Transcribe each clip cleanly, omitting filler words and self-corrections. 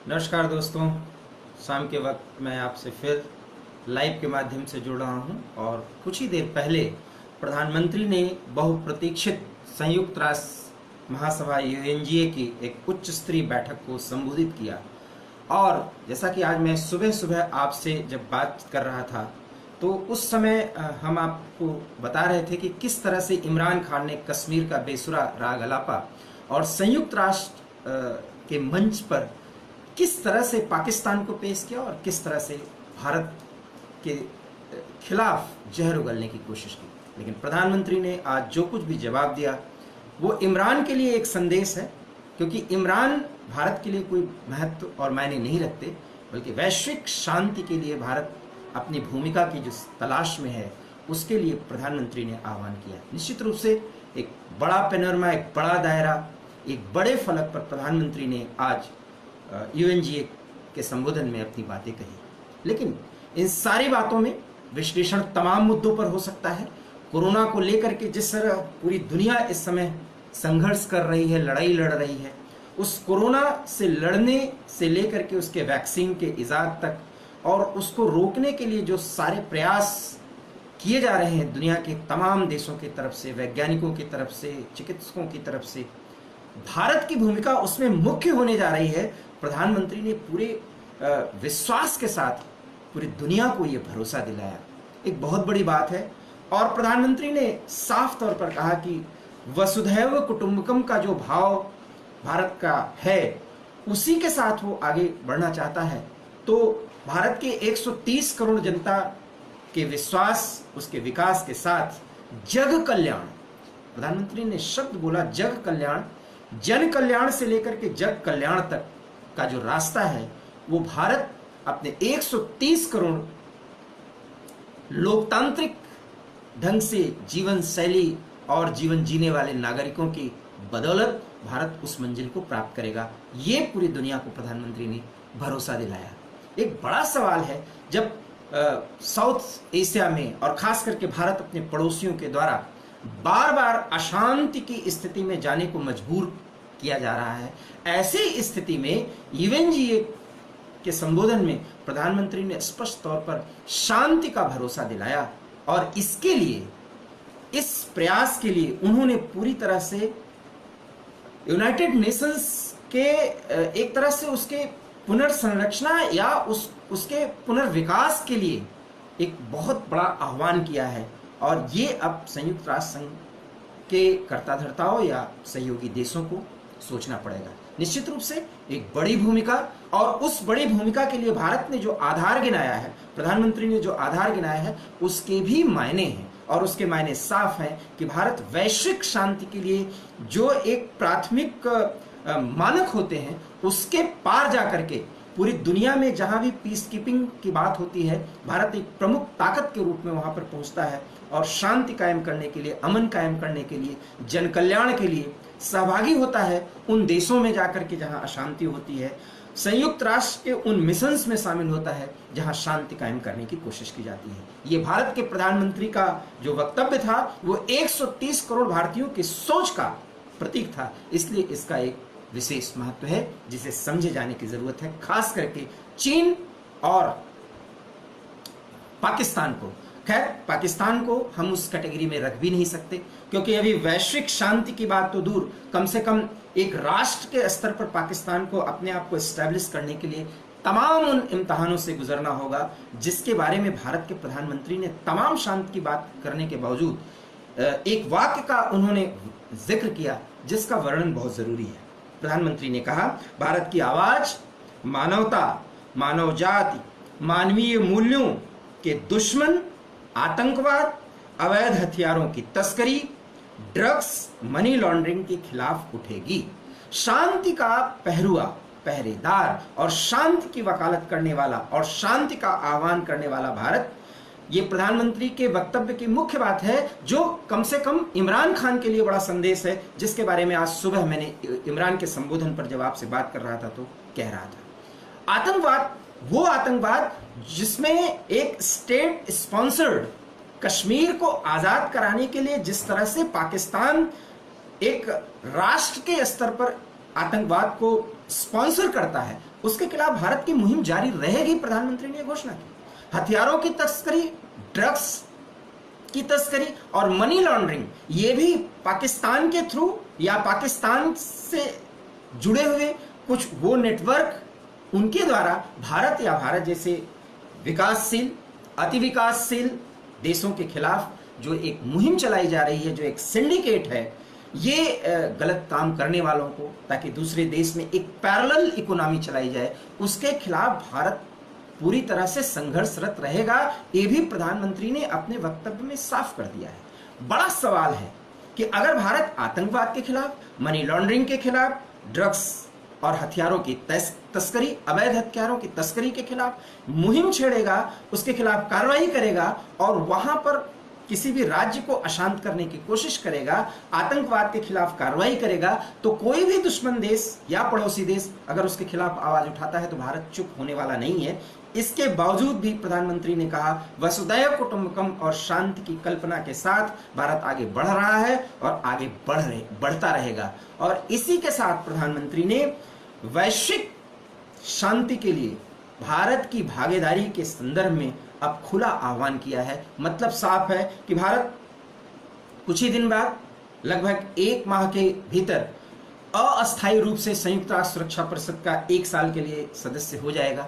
नमस्कार दोस्तों, शाम के वक्त मैं आपसे फिर लाइव के माध्यम से जुड़ रहा हूं और कुछ ही देर पहले प्रधानमंत्री ने बहुप्रतीक्षित संयुक्त राष्ट्र महासभा यूएनजीए की एक उच्च स्तरीय बैठक को संबोधित किया। और जैसा कि आज मैं सुबह सुबह आपसे जब बात कर रहा था तो उस समय हम आपको बता रहे थे कि किस तरह से इमरान खान ने कश्मीर का बेसुरा राग अलापा और संयुक्त राष्ट्र के मंच पर किस तरह से पाकिस्तान को पेश किया और किस तरह से भारत के खिलाफ जहर उगलने की कोशिश की। लेकिन प्रधानमंत्री ने आज जो कुछ भी जवाब दिया वो इमरान के लिए एक संदेश है, क्योंकि इमरान भारत के लिए कोई महत्व और मायने नहीं रखते, बल्कि वैश्विक शांति के लिए भारत अपनी भूमिका की जो तलाश में है उसके लिए प्रधानमंत्री ने आह्वान किया। निश्चित रूप से एक बड़ा पैनोरमा, एक बड़ा दायरा, एक बड़े फलक पर प्रधानमंत्री ने आज यूएनजीए के संबोधन में अपनी बातें कही। लेकिन इन सारी बातों में विश्लेषण तमाम मुद्दों पर हो सकता है। कोरोना को लेकर के जिस तरह पूरी दुनिया इस समय संघर्ष कर रही है, लड़ाई लड़ रही है, उस कोरोना से लड़ने से लेकर के उसके वैक्सीन के इजाद तक और उसको रोकने के लिए जो सारे प्रयास किए जा रहे हैं दुनिया के तमाम देशों की तरफ से, वैज्ञानिकों की तरफ से, चिकित्सकों की तरफ से, भारत की भूमिका उसमें मुख्य होने जा रही है। प्रधानमंत्री ने पूरे विश्वास के साथ पूरी दुनिया को यह भरोसा दिलाया, एक बहुत बड़ी बात है। और प्रधानमंत्री ने साफ तौर पर कहा कि वसुधैव कुटुंबकम का जो भाव भारत का है उसी के साथ वो आगे बढ़ना चाहता है। तो भारत के 130 करोड़ जनता के विश्वास, उसके विकास के साथ जग कल्याण, प्रधानमंत्री ने शब्द बोला जग कल्याण, जन कल्याण से लेकर के जग कल्याण तक का जो रास्ता है वो भारत अपने 130 करोड़ लोकतांत्रिक ढंग से जीवन शैली और जीवन जीने वाले नागरिकों की बदौलत भारत उस मंजिल को प्राप्त करेगा। ये पूरी दुनिया को प्रधानमंत्री ने भरोसा दिलाया। एक बड़ा सवाल है, जब साउथ एशिया में और खास करके भारत अपने पड़ोसियों के द्वारा बार बार अशांति की स्थिति में जाने को मजबूर किया जा रहा है, ऐसी स्थिति में यूएनजीए के संबोधन में प्रधानमंत्री ने स्पष्ट तौर पर शांति का भरोसा दिलाया। और इसके लिए, इस प्रयास के लिए उन्होंने पूरी तरह से यूनाइटेड नेशंस के एक तरह से उसके पुनर्संरचना या उसके पुनर्विकास के लिए एक बहुत बड़ा आह्वान किया है। और ये अब संयुक्त राष्ट्र संघ के कर्ताधर्ताओं या सहयोगी देशों को सोचना पड़ेगा। निश्चित रूप से एक बड़ी भूमिका, और उस बड़ी भूमिका के लिए भारत ने जो आधार गिनाया है, प्रधानमंत्री ने जो आधार गिनाया है, उसके भी मायने हैं। और उसके मायने साफ हैं कि भारत वैश्विक शांति के लिए जो एक प्राथमिक मानक होते हैं उसके पार जा करके पूरी दुनिया में जहां भी पीस कीपिंग की बात होती है, भारत एक प्रमुख ताकत के रूप में वहां पर पहुंचता है और शांति कायम करने के लिए, अमन कायम करने के लिए, जन कल्याण के लिए सहभागी होता है उन देशों में जाकर के जहां अशांति होती है। संयुक्त राष्ट्र के उन मिशंस में शामिल होता है जहां शांति कायम करने की कोशिश की जाती है। ये भारत के प्रधानमंत्री का जो वक्तव्य था वो 130 करोड़ भारतीयों की सोच का प्रतीक था, इसलिए इसका एक विशेष महत्व है जिसे समझे जाने की जरूरत है, खास करके चीन और पाकिस्तान को। खैर, पाकिस्तान को हम उस कैटेगरी में रख भी नहीं सकते, क्योंकि अभी वैश्विक शांति की बात तो दूर, कम से कम एक राष्ट्र के स्तर पर पाकिस्तान को अपने आप को एस्टैब्लिश करने के लिए तमाम उन इम्तिहानों से गुजरना होगा जिसके बारे में भारत के प्रधानमंत्री ने तमाम शांति की बात करने के बावजूद एक वाक्य का उन्होंने जिक्र किया जिसका वर्णन बहुत जरूरी है। प्रधानमंत्री ने कहा, भारत की आवाज मानवता, मानव जाति, मानवीय मूल्यों के दुश्मन, आतंकवाद, अवैध हथियारों की तस्करी, ड्रग्स, मनी लॉन्ड्रिंग के खिलाफ उठेगी। शांति का पहरुआ, पहरेदार और शांति की वकालत करने वाला और शांति का आह्वान करने वाला भारत, ये प्रधानमंत्री के वक्तव्य की मुख्य बात है, जो कम से कम इमरान खान के लिए बड़ा संदेश है, जिसके बारे में आज सुबह मैंने इमरान के संबोधन पर जब आपसे बात कर रहा था तो कह रहा था। आतंकवाद, वो आतंकवाद जिसमें एक स्टेट स्पॉन्सर्ड कश्मीर को आजाद कराने के लिए जिस तरह से पाकिस्तान एक राष्ट्र के स्तर पर आतंकवाद को स्पॉन्सर करता है उसके खिलाफ भारत की मुहिम जारी रहेगी। प्रधानमंत्री ने घोषणा की। हथियारों की तस्करी, ड्रग्स की तस्करी और मनी लॉन्ड्रिंग, ये भी पाकिस्तान के थ्रू या पाकिस्तान से जुड़े हुए कुछ वो नेटवर्क, उनके द्वारा भारत या भारत जैसे विकासशील, अति विकासशील देशों के खिलाफ जो एक मुहिम चलाई जा रही है, जो एक सिंडिकेट है, ये गलत काम करने वालों को, ताकि दूसरे देश में एक पैरेलल इकोनॉमी चलाई जाए, उसके खिलाफ भारत पूरी तरह से संघर्षरत रहेगा। ये भी प्रधानमंत्री ने अपने वक्तव्य में साफ कर दिया है। बड़ा सवाल है कि अगर भारत आतंकवाद के खिलाफ, मनी लॉन्ड्रिंग के खिलाफ, ड्रग्स और हथियारों की तस्करी, अवैध हथियारों की तस्करी के खिलाफ मुहिम छेड़ेगा, उसके खिलाफ कार्रवाई करेगा और वहां पर किसी भी राज्य को अशांत करने की कोशिश करेगा, आतंकवाद के खिलाफ कार्रवाई करेगा, तो कोई भी दुश्मन देश या पड़ोसी देश अगर उसके खिलाफ आवाज उठाता है तो भारत चुप होने वाला नहीं है। इसके बावजूद भी प्रधानमंत्री ने कहा, वसुधैव कुटुंबकम और शांति की कल्पना के साथ भारत आगे बढ़ रहा है और आगे बढ़ता रहेगा। और इसी के साथ प्रधानमंत्री ने वैश्विक शांति के लिए भारत की भागीदारी के संदर्भ में अब खुला आह्वान किया है। मतलब साफ है कि भारत कुछ ही दिन बाद, लगभग 1 माह के भीतर, अस्थायी रूप से संयुक्त राष्ट्र सुरक्षा परिषद का 1 साल के लिए सदस्य हो जाएगा।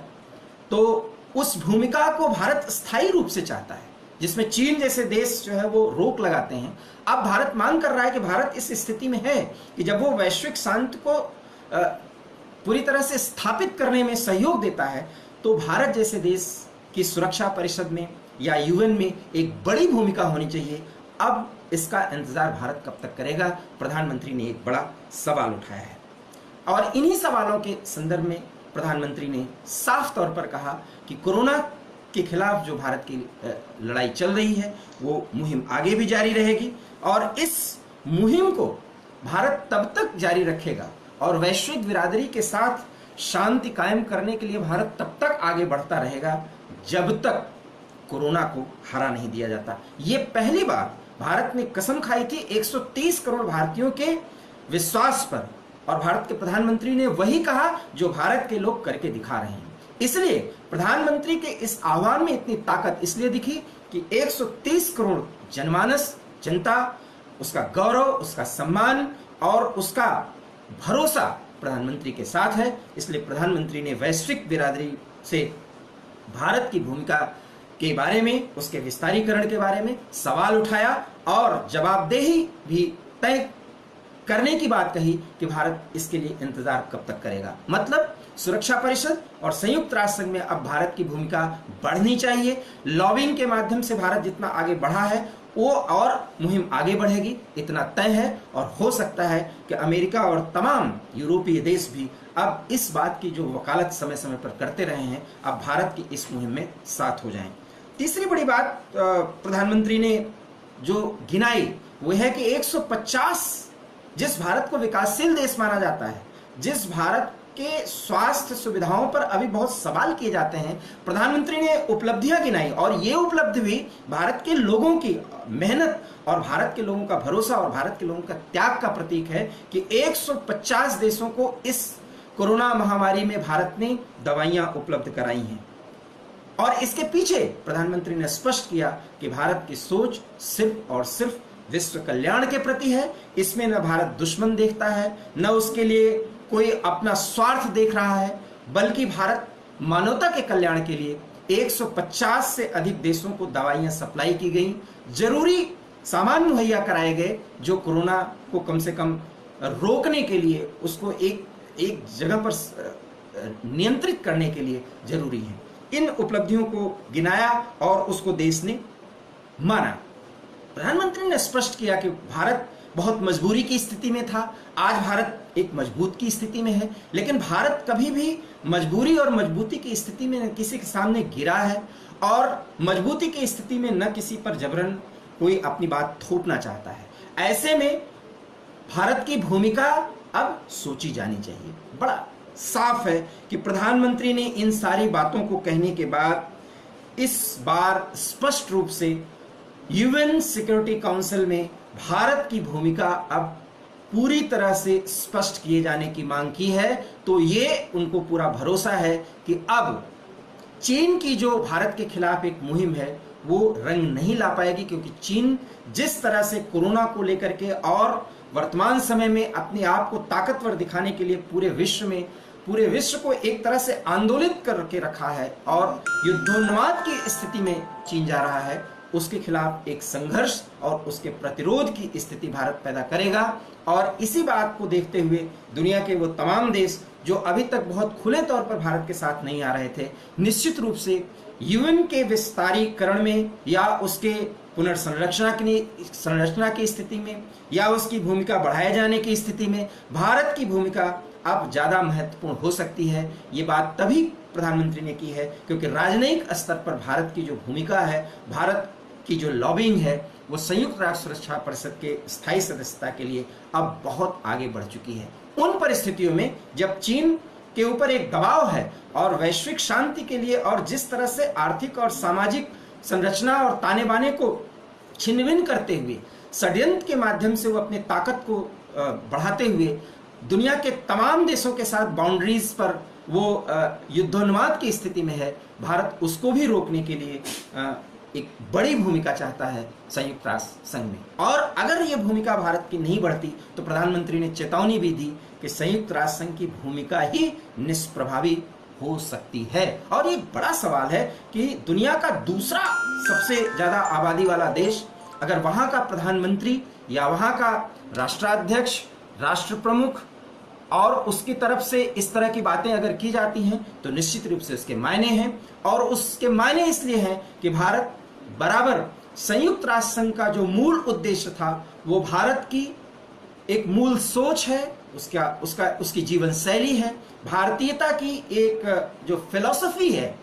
तो उस भूमिका को भारत स्थायी रूप से चाहता है, जिसमें चीन जैसे देश जो है वो रोक लगाते हैं। अब भारत मांग कर रहा है कि भारत इस स्थिति में है कि जब वो वैश्विक शांति को पूरी तरह से स्थापित करने में सहयोग देता है, तो भारत जैसे देश की सुरक्षा परिषद में या यूएन में एक बड़ी भूमिका होनी चाहिए। अब इसका इंतजार भारत कब तक करेगा? प्रधानमंत्री ने एक बड़ा सवाल उठाया है और इन्हीं सवालों के संदर्भ में प्रधानमंत्री ने साफ तौर पर कहा कि कोरोना के खिलाफ जो भारत की लड़ाई चल रही है, वो मुहिम आगे भी जारी रहेगी और इस मुहिम को भारत तब तक जारी रखेगा और वैश्विक बिरादरी के साथ शांति कायम करने के लिए भारत तब तक आगे बढ़ता रहेगा जब तक कोरोना को हरा नहीं दिया जाता। ये पहली बार भारत ने कसम खाई थी 130 करोड़ भारतीयों के विश्वास पर, और भारत के प्रधानमंत्री ने वही कहा जो भारत के लोग करके दिखा रहे हैं। इसलिए प्रधानमंत्री के इस आह्वान में इतनी ताकत इसलिए दिखी कि 130 करोड़ जनमानस, जनता, उसका गौरव, उसका सम्मान और उसका भरोसा प्रधानमंत्री के साथ है। इसलिए प्रधानमंत्री ने वैश्विक बिरादरी से भारत की भूमिका के बारे में, उसके विस्तारीकरण के बारे में सवाल उठाया और जवाबदेही भी तय करने की बात कही कि भारत इसके लिए इंतजार कब तक करेगा। मतलब सुरक्षा परिषद और संयुक्त राष्ट्र संघ में अब भारत की भूमिका बढ़नी चाहिए। लॉबिंग के माध्यम से भारत जितना आगे बढ़ा है वो और मुहिम आगे बढ़ेगी, इतना तय है। और हो सकता है कि अमेरिका और तमाम यूरोपीय देश भी अब इस बात की जो वकालत समय समय पर करते रहे हैं, अब भारत की इस मुहिम में साथ हो जाएं। तीसरी बड़ी बात प्रधानमंत्री ने जो गिनाई वो है कि 150, जिस भारत को विकासशील देश माना जाता है, जिस भारत के स्वास्थ्य सुविधाओं पर अभी बहुत सवाल किए जाते हैं, प्रधानमंत्री ने उपलब्धियां गिनाई और ये उपलब्धि भी भारत के लोगों की मेहनत और भारत के लोगों का भरोसा और भारत के लोगों का त्याग का प्रतीक है कि 150 देशों को इस कोरोना महामारी में भारत ने दवाइयां उपलब्ध कराई हैं। और इसके पीछे प्रधानमंत्री ने स्पष्ट किया कि भारत की सोच सिर्फ और सिर्फ विश्व कल्याण के प्रति है। इसमें न भारत दुश्मन देखता है, न उसके लिए कोई अपना स्वार्थ देख रहा है, बल्कि भारत मानवता के कल्याण के लिए 150 से अधिक देशों को दवाइयां सप्लाई की गई, जरूरी सामान मुहैया कराए गए जो कोरोना को कम से कम रोकने के लिए, उसको एक जगह पर नियंत्रित करने के लिए जरूरी है। इन उपलब्धियों को गिनाया और उसको देश ने माना। प्रधानमंत्री ने स्पष्ट किया कि भारत बहुत मजबूरी की स्थिति में था, आज भारत एक मजबूत की स्थिति में है, लेकिन भारत कभी भी मजबूरी और मजबूती की स्थिति में न किसी के सामने गिरा है और मजबूती की स्थिति में न किसी पर जबरन कोई अपनी बात थोपना चाहता है। ऐसे में भारत की भूमिका अब सोची जानी चाहिए। बड़ा साफ है कि प्रधानमंत्री ने इन सारी बातों को कहने के बाद इस बार स्पष्ट रूप से यूएन सिक्योरिटी काउंसिल में भारत की भूमिका अब पूरी तरह से स्पष्ट किए जाने की मांग की है। तो ये उनको पूरा भरोसा है कि अब चीन की जो भारत के खिलाफ एक मुहिम है वो रंग नहीं ला पाएगी, क्योंकि चीन जिस तरह से कोरोना को लेकर के और वर्तमान समय में अपने आप को ताकतवर दिखाने के लिए पूरे विश्व को एक तरह से आंदोलित करके रखा है और युद्धोन्माद की स्थिति में चीन जा रहा है, उसके खिलाफ एक संघर्ष और उसके प्रतिरोध की स्थिति भारत पैदा करेगा। और इसी बात को देखते हुए दुनिया के वो तमाम देश जो अभी तक बहुत खुले तौर पर भारत के साथ नहीं आ रहे थे, निश्चित रूप से यूएन के विस्तारीकरण में या उसके पुनर्संरचना की स्थिति में या उसकी भूमिका बढ़ाए जाने की स्थिति में भारत की भूमिका अब ज्यादा महत्वपूर्ण हो सकती है। ये बात तभी प्रधानमंत्री ने की है क्योंकि राजनयिक स्तर पर भारत की जो भूमिका है, भारत की जो लॉबिंग है, वो संयुक्त राष्ट्र सुरक्षा परिषद के स्थायी सदस्यता के लिए अब बहुत आगे बढ़ चुकी है। उन परिस्थितियों में जब चीन के ऊपर एक दबाव है और वैश्विक शांति के लिए और जिस तरह से आर्थिक और सामाजिक संरचना और ताने बाने को छिन्न-भिन्न करते हुए षड्यंत्र के माध्यम से वो अपने ताकत को बढ़ाते हुए दुनिया के तमाम देशों के साथ बाउंड्रीज पर वो युद्धोन्माद की स्थिति में है, भारत उसको भी रोकने के लिए एक बड़ी भूमिका चाहता है संयुक्त राष्ट्र संघ में। और अगर ये भूमिका भारत की नहीं बढ़ती तो प्रधानमंत्री ने चेतावनी भी दी कि संयुक्त राष्ट्र संघ की भूमिका ही निष्प्रभावी हो सकती है। और ये बड़ा सवाल है कि दुनिया का दूसरा सबसे ज्यादा आबादी वाला देश, अगर वहां का प्रधानमंत्री या वहां का राष्ट्राध्यक्ष, राष्ट्र प्रमुख और उसकी तरफ से इस तरह की बातें अगर की जाती हैं तो निश्चित रूप से उसके मायने हैं। और उसके मायने इसलिए हैं कि भारत बराबर संयुक्त राष्ट्र संघ का जो मूल उद्देश्य था, वो भारत की एक मूल सोच है, उसकी जीवन शैली है, भारतीयता की एक जो फिलॉसफी है,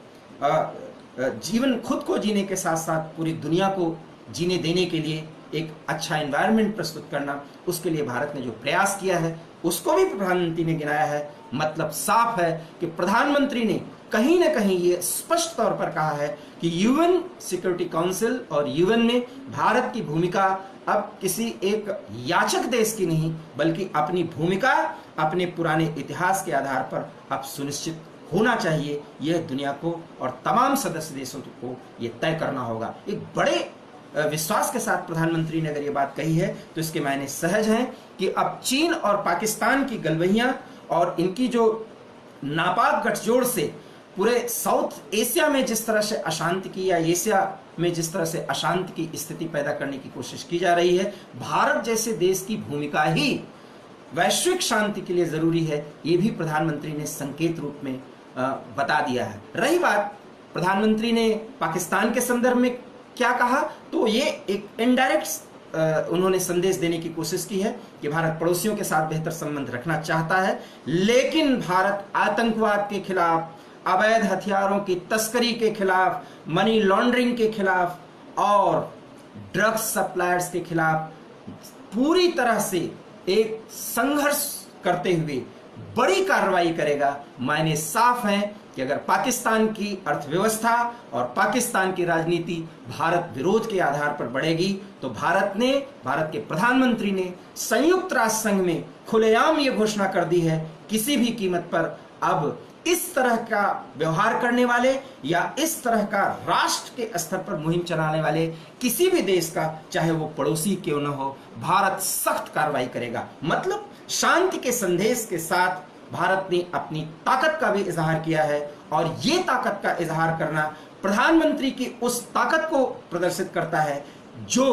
जीवन खुद को जीने के साथ साथ पूरी दुनिया को जीने देने के लिए एक अच्छा एनवायरनमेंट प्रस्तुत करना, उसके लिए भारत ने जो प्रयास किया है उसको भी प्रधानमंत्री ने गिनाया है। मतलब साफ है कि प्रधानमंत्री ने कहीं ना कहीं ये स्पष्ट तौर पर कहा है कि यूएन सिक्योरिटी काउंसिल और यूएन में भारत की भूमिका अब किसी एक याचक देश की नहीं बल्कि अपनी भूमिका अपने पुराने इतिहास के आधार पर अब सुनिश्चित होना चाहिए। यह दुनिया को और तमाम सदस्य देशों को यह तय करना होगा। एक बड़े विश्वास के साथ प्रधानमंत्री ने अगर ये बात कही है तो इसके मायने सहज हैं कि अब चीन और पाकिस्तान की गलबहियां और इनकी जो नापाक गठजोड़ से पूरे साउथ एशिया में जिस तरह से अशांति की या एशिया में जिस तरह से अशांति की स्थिति पैदा करने की कोशिश की जा रही है, भारत जैसे देश की भूमिका ही वैश्विक शांति के लिए जरूरी है, ये भी प्रधानमंत्री ने संकेत रूप में बता दिया है। रही बात प्रधानमंत्री ने पाकिस्तान के संदर्भ में क्या कहा, तो ये एक इनडायरेक्ट उन्होंने संदेश देने की कोशिश की है कि भारत पड़ोसियों के साथ बेहतर संबंध रखना चाहता है, लेकिन भारत आतंकवाद के खिलाफ, अवैध हथियारों की तस्करी के खिलाफ, मनी लॉन्ड्रिंग के खिलाफ और ड्रग्स सप्लायर्स के खिलाफ पूरी तरह से एक संघर्ष करते हुए बड़ी कार्रवाई करेगा। मायने साफ हैं कि अगर पाकिस्तान की अर्थव्यवस्था और पाकिस्तान की राजनीति भारत विरोध के आधार पर बढ़ेगी तो भारत के प्रधानमंत्री ने संयुक्त राष्ट्र संघ में खुलेआम ये घोषणा कर दी है, किसी भी कीमत पर अब इस तरह का व्यवहार करने वाले या इस तरह का राष्ट्र के स्तर पर मुहिम चलाने वाले किसी भी देश का, चाहे वो पड़ोसी क्यों न हो, भारत सख्त कार्रवाई करेगा। मतलब शांति के संदेश के साथ भारत ने अपनी ताकत का भी इजहार किया है और ये ताकत का इजहार करना प्रधानमंत्री की उस ताकत को प्रदर्शित करता है जो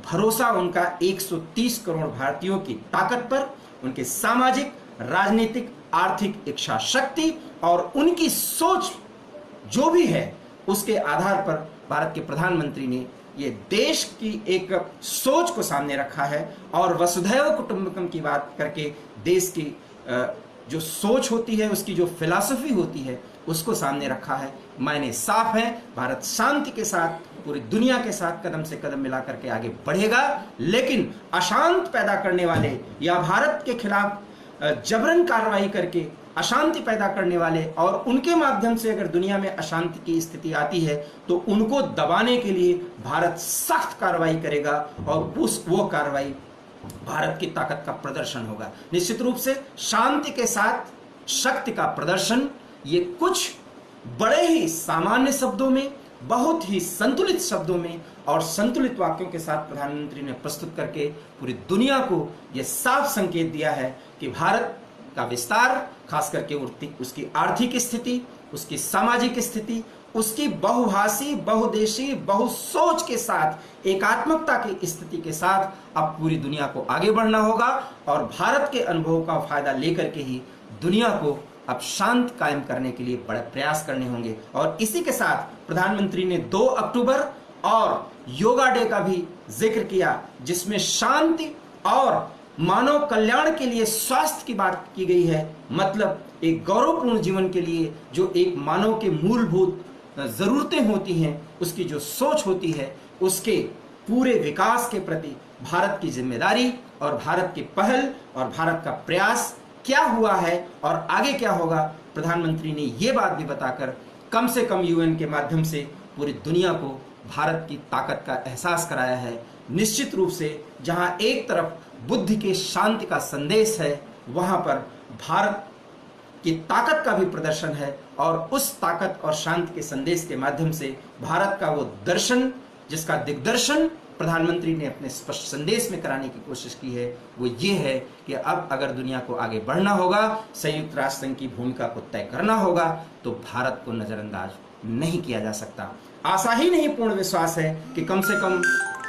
भरोसा उनका 130 करोड़ भारतीयों की ताकत पर, उनके सामाजिक, राजनीतिक, आर्थिक इच्छा शक्ति और उनकी सोच जो भी है उसके आधार पर भारत के प्रधानमंत्री ने ये देश की एक सोच को सामने रखा है और वसुधैव कुटुंबकम की बात करके देश की जो सोच होती है, उसकी जो फिलॉसफी होती है, उसको सामने रखा है। मायने साफ है, भारत शांति के साथ पूरी दुनिया के साथ कदम से कदम मिला करके आगे बढ़ेगा, लेकिन अशांत पैदा करने वाले या भारत के खिलाफ जबरन कार्रवाई करके अशांति पैदा करने वाले और उनके माध्यम से अगर दुनिया में अशांति की स्थिति आती है तो उनको दबाने के लिए भारत सख्त कार्रवाई करेगा और वो कार्रवाई भारत की ताकत का प्रदर्शन होगा। निश्चित रूप से शांति के साथ शक्ति का प्रदर्शन, ये कुछ बड़े ही सामान्य शब्दों में, बहुत ही संतुलित शब्दों में और संतुलित वाक्यों के साथ प्रधानमंत्री ने प्रस्तुत करके पूरी दुनिया को यह साफ संकेत दिया है कि भारत का विस्तार, खास करके उसकी आर्थिक स्थिति, उसकी सामाजिक स्थिति, उसकी बहुभाषी, बहुदेशी, बहुसोच के साथ, एकात्मकता की स्थिति के साथ अब पूरी दुनिया को आगे बढ़ना होगा और भारत के अनुभव का फायदा लेकर के ही दुनिया को अब शांत कायम करने के लिए बड़े प्रयास करने होंगे। और इसी के साथ प्रधानमंत्री ने 2 अक्टूबर और योगा डे का भी जिक्र किया, जिसमें शांति और मानव कल्याण के लिए स्वास्थ्य की बात की गई है। मतलब एक गौरवपूर्ण जीवन के लिए जो एक मानव के मूलभूत जरूरतें होती हैं, उसकी जो सोच होती है, उसके पूरे विकास के प्रति भारत की जिम्मेदारी और भारत की पहल और भारत का प्रयास क्या हुआ है और आगे क्या होगा, प्रधानमंत्री ने ये बात भी बताकर कम से कम यूएन के माध्यम से पूरी दुनिया को भारत की ताकत का एहसास कराया है। निश्चित रूप से जहां एक तरफ बुद्ध के शांति का संदेश है, वहां पर भारत की ताकत का भी प्रदर्शन है और उस ताकत और शांति के संदेश के माध्यम से भारत का वो दर्शन, जिसका दिग्दर्शन प्रधानमंत्री ने अपने स्पष्ट संदेश में कराने की कोशिश की है, वो ये है कि अब अगर दुनिया को आगे बढ़ना होगा, संयुक्त राष्ट्र संघ की भूमिका को तय करना होगा, तो भारत को नजरअंदाज नहीं किया जा सकता। आशा ही नहीं, पूर्ण विश्वास है कि कम से कम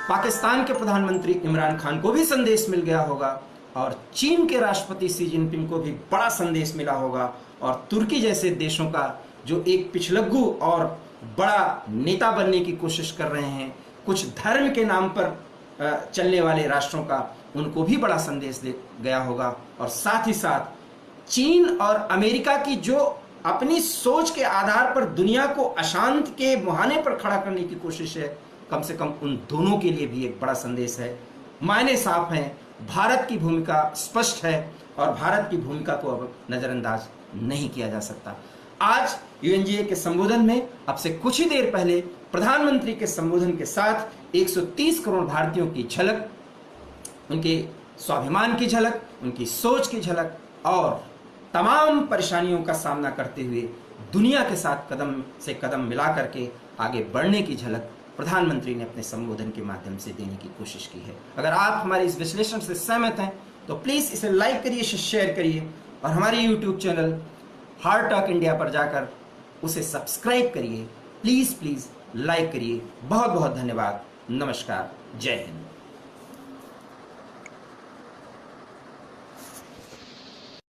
पाकिस्तान के प्रधानमंत्री इमरान खान को भी संदेश मिल गया होगा और चीन के राष्ट्रपति शी जिनपिंग को भी बड़ा संदेश मिला होगा और तुर्की जैसे देशों का जो एक पिछलग्गू और बड़ा नेता बनने की कोशिश कर रहे हैं, कुछ धर्म के नाम पर चलने वाले राष्ट्रों का, उनको भी बड़ा संदेश दे गया होगा। और साथ ही साथ चीन और अमेरिका की जो अपनी सोच के आधार पर दुनिया को अशांत के मुहाने पर खड़ा करने की कोशिश है, कम से कम उन दोनों के लिए भी एक बड़ा संदेश है। मायने साफ हैं, भारत की भूमिका स्पष्ट है और भारत की भूमिका को अब नजरअंदाज नहीं किया जा सकता। आज यूएनजीए के संबोधन में अब से कुछ ही देर पहले प्रधानमंत्री के संबोधन के साथ 130 करोड़ भारतीयों की झलक, उनके स्वाभिमान की झलक, उनकी सोच की झलक और तमाम परेशानियों का सामना करते हुए दुनिया के साथ कदम से कदम मिला करके आगे बढ़ने की झलक प्रधानमंत्री ने अपने संबोधन के माध्यम से देने की कोशिश की है। अगर आप हमारे इस विश्लेषण से सहमत हैं तो प्लीज इसे लाइक करिए, शेयर करिए और हमारे YouTube channel heart talk India पर जाकर उसे सब्सक्राइब करिए। प्लीज लाइक करिए। बहुत बहुत धन्यवाद। नमस्कार। जय हिंद।